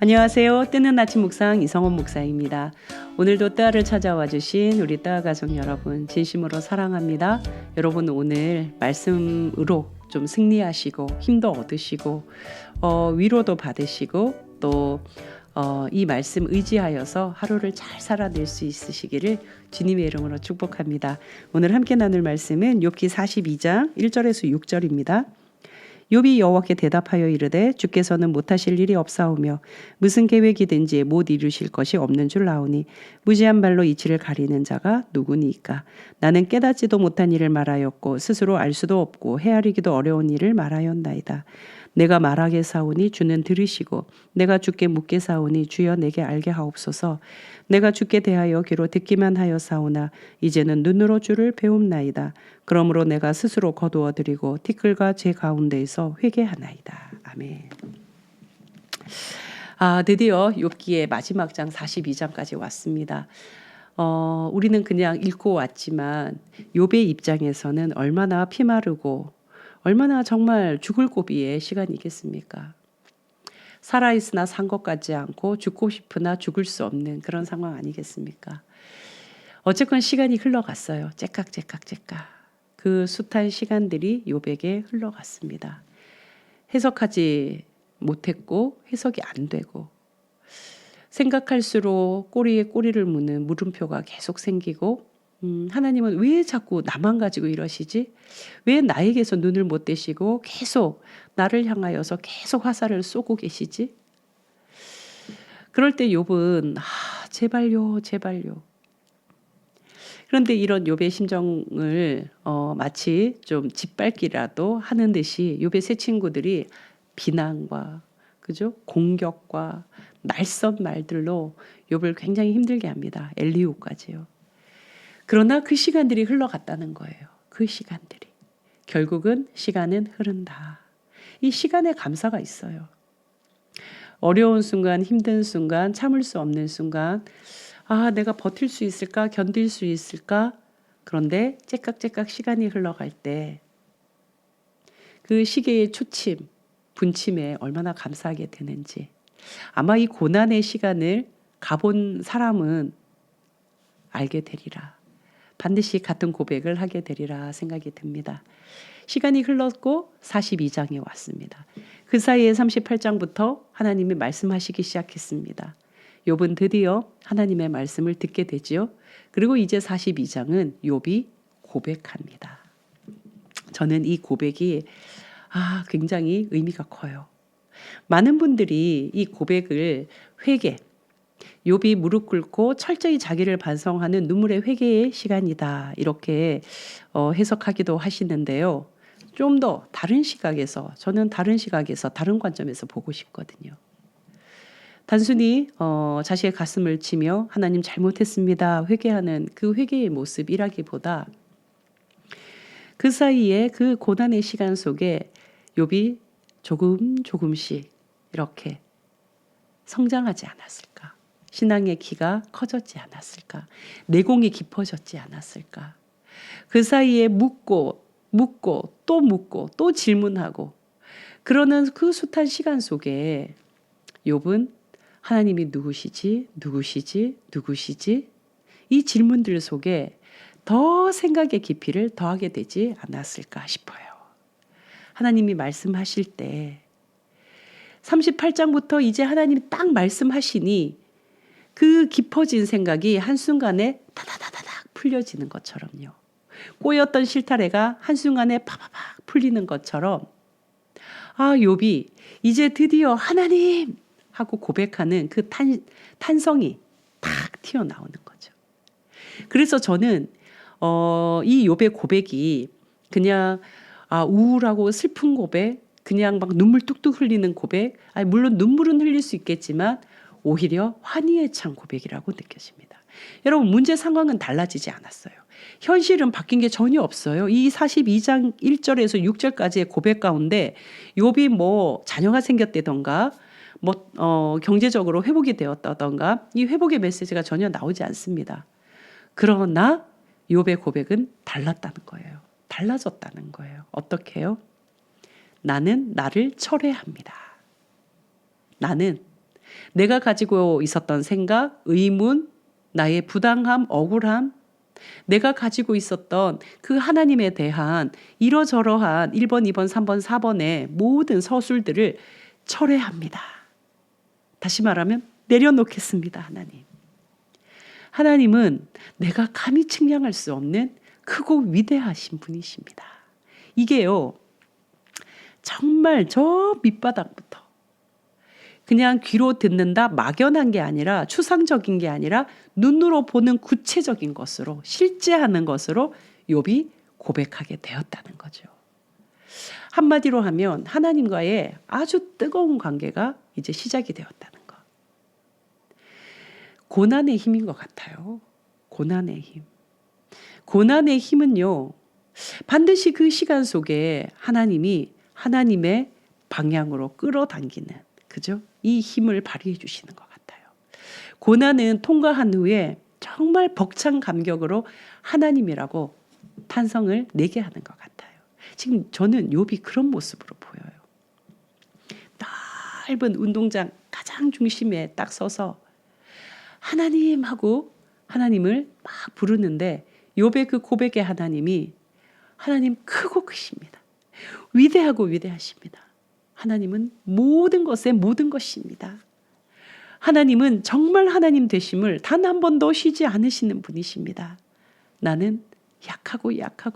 안녕하세요. 뜨는 아침 묵상 이성원 목사입니다. 오늘도 뜨아를 찾아와 주신 우리 뜨아 가족 여러분 진심으로 사랑합니다. 여러분 오늘 말씀으로 좀 승리하시고 힘도 얻으시고 위로도 받으시고 또 이 말씀 의지하여서 하루를 잘 살아낼 수 있으시기를 주님의 이름으로 축복합니다. 오늘 함께 나눌 말씀은 욥기 42장 1절에서 6절입니다. 욥이 여호와께 대답하여 이르되 주께서는 못하실 일이 없사오며 무슨 계획이든지 못 이루실 것이 없는 줄 아오니 무지한 발로 이치를 가리는 자가 누구니이까. 나는 깨닫지도 못한 일을 말하였고 스스로 알 수도 없고 헤아리기도 어려운 일을 말하였나이다. 내가 말하겠사오니 주는 들으시고 내가 주께 묻겠사오니 주여 내게 알게 하옵소서. 내가 주께 대하여 귀로 듣기만 하였사오나 이제는 눈으로 주를 배움나이다. 그러므로 내가 스스로 거두어 드리고 티끌과 제 가운데에서 회개하나이다. 아멘. 드디어 욥기의 마지막 장 42장까지 왔습니다. 우리는 그냥 읽고 왔지만 욥의 입장에서는 얼마나 피마르고 얼마나 정말 죽을 고비의 시간이겠습니까? 살아있으나 산 것 같지 않고 죽고 싶으나 죽을 수 없는 그런 상황 아니겠습니까? 어쨌건 시간이 흘러갔어요. 째깍째깍. 그 숱한 시간들이 욥에게 흘러갔습니다. 해석하지 못했고 해석이 안 되고 생각할수록 꼬리에 꼬리를 무는 물음표가 계속 생기고 하나님은 왜 자꾸 나만 가지고 이러시지? 왜 나에게서 눈을 못 떼시고 계속 나를 향하여서 계속 화살을 쏘고 계시지? 그럴 때 욥은 제발요. 그런데 이런 욥의 심정을 마치 좀 짓밟기라도 하는 듯이 욥의 세 친구들이 비난과 그죠? 공격과 날선 말들로 욥을 굉장히 힘들게 합니다. 엘리후까지요. 그러나 그 시간들이 흘러갔다는 거예요. 그 시간들이. 결국은 시간은 흐른다. 이 시간에 감사가 있어요. 어려운 순간, 힘든 순간, 참을 수 없는 순간, 내가 버틸 수 있을까? 견딜 수 있을까? 그런데 째깍째깍 시간이 흘러갈 때 그 시계의 초침, 분침에 얼마나 감사하게 되는지 아마 이 고난의 시간을 가본 사람은 알게 되리라. 반드시 같은 고백을 하게 되리라 생각이 듭니다. 시간이 흘렀고 42장에 왔습니다. 그 사이에 38장부터 하나님이 말씀하시기 시작했습니다. 욥은 드디어 하나님의 말씀을 듣게 되지요. 그리고 이제 42장은 욥이 고백합니다. 저는 이 고백이 굉장히 의미가 커요. 많은 분들이 이 고백을 회개, 욥이 무릎 꿇고 철저히 자기를 반성하는 눈물의 회개의 시간이다. 이렇게 해석하기도 하시는데요. 좀 더 다른 시각에서 저는 다른 시각에서 다른 관점에서 보고 싶거든요. 단순히 자신의 가슴을 치며 하나님 잘못했습니다. 회개하는 그 회개의 모습이라기보다 그 사이에 그 고난의 시간 속에 욥이 조금씩 이렇게 성장하지 않았을까? 신앙의 키가 커졌지 않았을까? 내공이 깊어졌지 않았을까? 그 사이에 묻고 또 질문하고 그러는 그 숱한 시간 속에 욥은 하나님이 누구시지? 이 질문들 속에 더 생각의 깊이를 더하게 되지 않았을까 싶어요. 하나님이 말씀하실 때 38장부터 이제 하나님이 딱 말씀하시니 그 깊어진 생각이 한순간에 다다다닥 풀려지는 것처럼요. 꼬였던 실타래가 한순간에 파파팍 풀리는 것처럼 욥이 이제 드디어 하나님 하고 고백하는 그 탄성이 탁 튀어나오는 거죠. 그래서 저는 이 욥의 고백이 그냥 우울하고 슬픈 고백, 그냥 막 눈물 뚝뚝 흘리는 고백, 물론 눈물은 흘릴 수 있겠지만 오히려 환희에 찬 고백이라고 느껴집니다. 여러분 문제 상황은 달라지지 않았어요. 현실은 바뀐 게 전혀 없어요. 이 42장 1절에서 6절까지의 고백 가운데 욥이 자녀가 생겼다던가 경제적으로 회복이 되었다던가 이 회복의 메시지가 전혀 나오지 않습니다. 그러나 욥의 고백은 달랐다는 거예요. 달라졌다는 거예요. 어떻게 해요? 나는 나를 철회합니다. 나는 내가 가지고 있었던 생각, 의문, 나의 부당함, 억울함, 내가 가지고 있었던 그 하나님에 대한 이러저러한 1번, 2번, 3번, 4번의 모든 서술들을 철회합니다. 다시 말하면 내려놓겠습니다, 하나님. 하나님은 내가 감히 측량할 수 없는 크고 위대하신 분이십니다. 이게요, 정말 저 밑바닥부터 그냥 귀로 듣는다 막연한 게 아니라 추상적인 게 아니라 눈으로 보는 구체적인 것으로 실제하는 것으로 욥이 고백하게 되었다는 거죠. 한마디로 하면 하나님과의 아주 뜨거운 관계가 이제 시작이 되었다는 것. 고난의 힘인 것 같아요. 고난의 힘. 고난의 힘은요, 반드시 그 시간 속에 하나님이 하나님의 방향으로 끌어당기는, 그죠? 이 힘을 발휘해 주시는 것 같아요. 고난은 통과한 후에 정말 벅찬 감격으로 하나님이라고 탄성을 내게 하는 것 같아요. 지금 저는 욥이 그런 모습으로 보여요. 넓은 운동장 가장 중심에 딱 서서 하나님 하고 하나님을 막 부르는데 욥의 그 고백의 하나님이 하나님 크고 크십니다. 위대하고 위대하십니다. 하나님은 모든 것의 모든 것입니다. 하나님은 정말 하나님 되심을 단 한 번도 쉬지 않으시는 분이십니다. 나는 약하고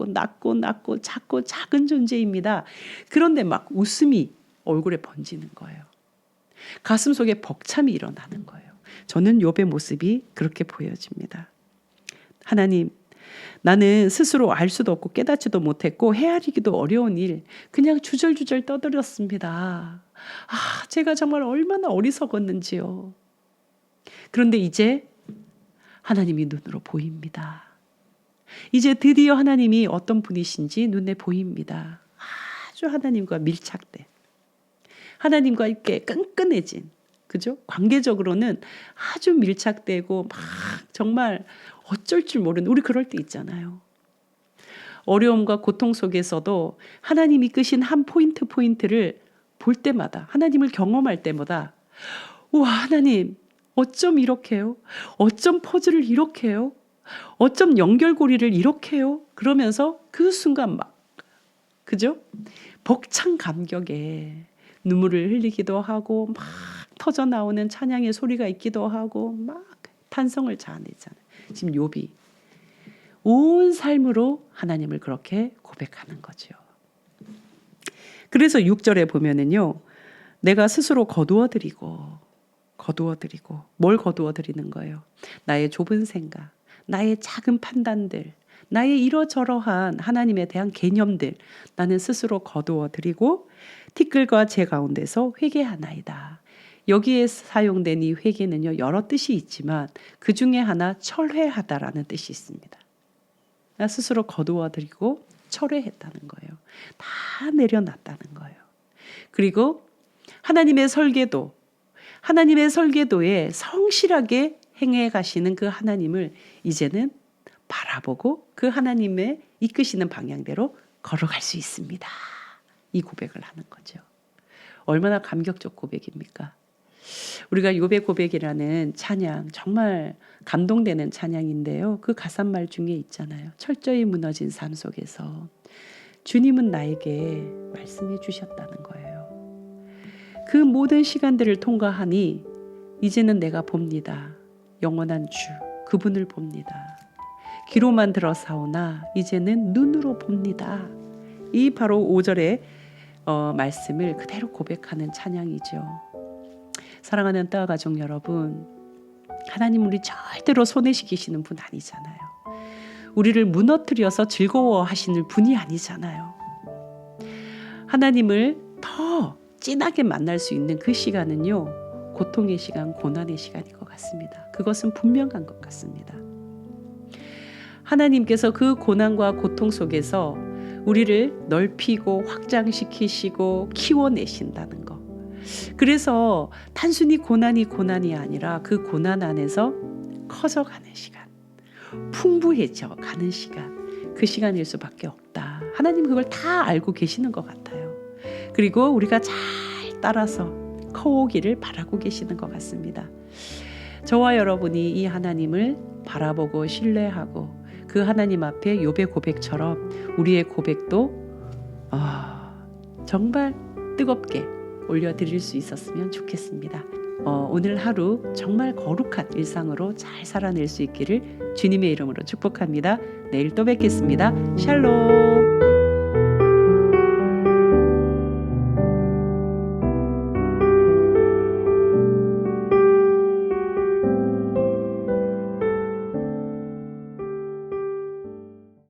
낮고 작은 존재입니다. 그런데 막 웃음이 얼굴에 번지는 거예요. 가슴 속에 벅참이 일어나는 거예요. 저는 욥의 모습이 그렇게 보여집니다. 하나님, 나는 스스로 알 수도 없고 깨닫지도 못했고 헤아리기도 어려운 일 그냥 주절주절 떠들었습니다. 제가 정말 얼마나 어리석었는지요. 그런데 이제 하나님이 눈으로 보입니다. 이제 드디어 하나님이 어떤 분이신지 눈에 보입니다. 아주 하나님과 밀착된, 하나님과 이렇게 끈끈해진, 그죠? 관계적으로는 아주 밀착되고 막 정말 어쩔 줄 모르는, 우리 그럴 때 있잖아요. 어려움과 고통 속에서도 하나님이 끄신 한 포인트를 볼 때마다, 하나님을 경험할 때마다 우와, 하나님 어쩜 이렇게 해요? 어쩜 퍼즐을 이렇게 해요? 어쩜 연결고리를 이렇게 해요? 그러면서 그 순간 막, 그죠? 벅찬 감격에 눈물을 흘리기도 하고 막 터져 나오는 찬양의 소리가 있기도 하고 막 탄성을 자아내잖아요. 지금 욥이 온 삶으로 하나님을 그렇게 고백하는 거죠. 그래서 6절에 보면은요, 내가 스스로 거두어드리고 뭘 거두어드리는 거예요? 나의 좁은 생각, 나의 작은 판단들, 나의 이러저러한 하나님에 대한 개념들, 나는 스스로 거두어드리고 티끌과 재 가운데서 회개하나이다. 여기에 사용된 이 회개는요, 여러 뜻이 있지만 그 중에 하나 철회하다라는 뜻이 있습니다. 나 스스로 거두어드리고 철회했다는 거예요. 다 내려놨다는 거예요. 그리고 하나님의 설계도에 성실하게 행해 가시는 그 하나님을 이제는 바라보고 그 하나님의 이끄시는 방향대로 걸어갈 수 있습니다. 이 고백을 하는 거죠. 얼마나 감격적 고백입니까? 우리가 욥의 고백이라는 찬양, 정말 감동되는 찬양인데요. 그 가사말 중에 있잖아요. 철저히 무너진 삶 속에서 주님은 나에게 말씀해 주셨다는 거예요. 그 모든 시간들을 통과하니 이제는 내가 봅니다. 영원한 주, 그분을 봅니다. 귀로만 들어사오나 이제는 눈으로 봅니다. 이 바로 5절의 말씀을 그대로 고백하는 찬양이죠. 사랑하는 따 가족 여러분, 하나님 우리 절대로 손해시키시는 분 아니잖아요. 우리를 무너뜨려서 즐거워하시는 분이 아니잖아요. 하나님을 더 진하게 만날 수 있는 그 시간은요, 고통의 시간, 고난의 시간인 것 같습니다. 그것은 분명한 것 같습니다. 하나님께서 그 고난과 고통 속에서 우리를 넓히고 확장시키시고 키워내신다는 것. 그래서 단순히 고난이 아니라 그 고난 안에서 커져가는 시간, 풍부해져 가는 시간, 그 시간일 수밖에 없다. 하나님 그걸 다 알고 계시는 것 같아요. 그리고 우리가 잘 따라서 커오기를 바라고 계시는 것 같습니다. 저와 여러분이 이 하나님을 바라보고 신뢰하고 그 하나님 앞에 욥의 고백처럼 우리의 고백도 정말 뜨겁게 올려드릴 수 있었으면 좋겠습니다. 오늘 하루 정말 거룩한 일상으로 잘 살아낼 수 있기를 주님의 이름으로 축복합니다. 내일 또 뵙겠습니다. 샬롬.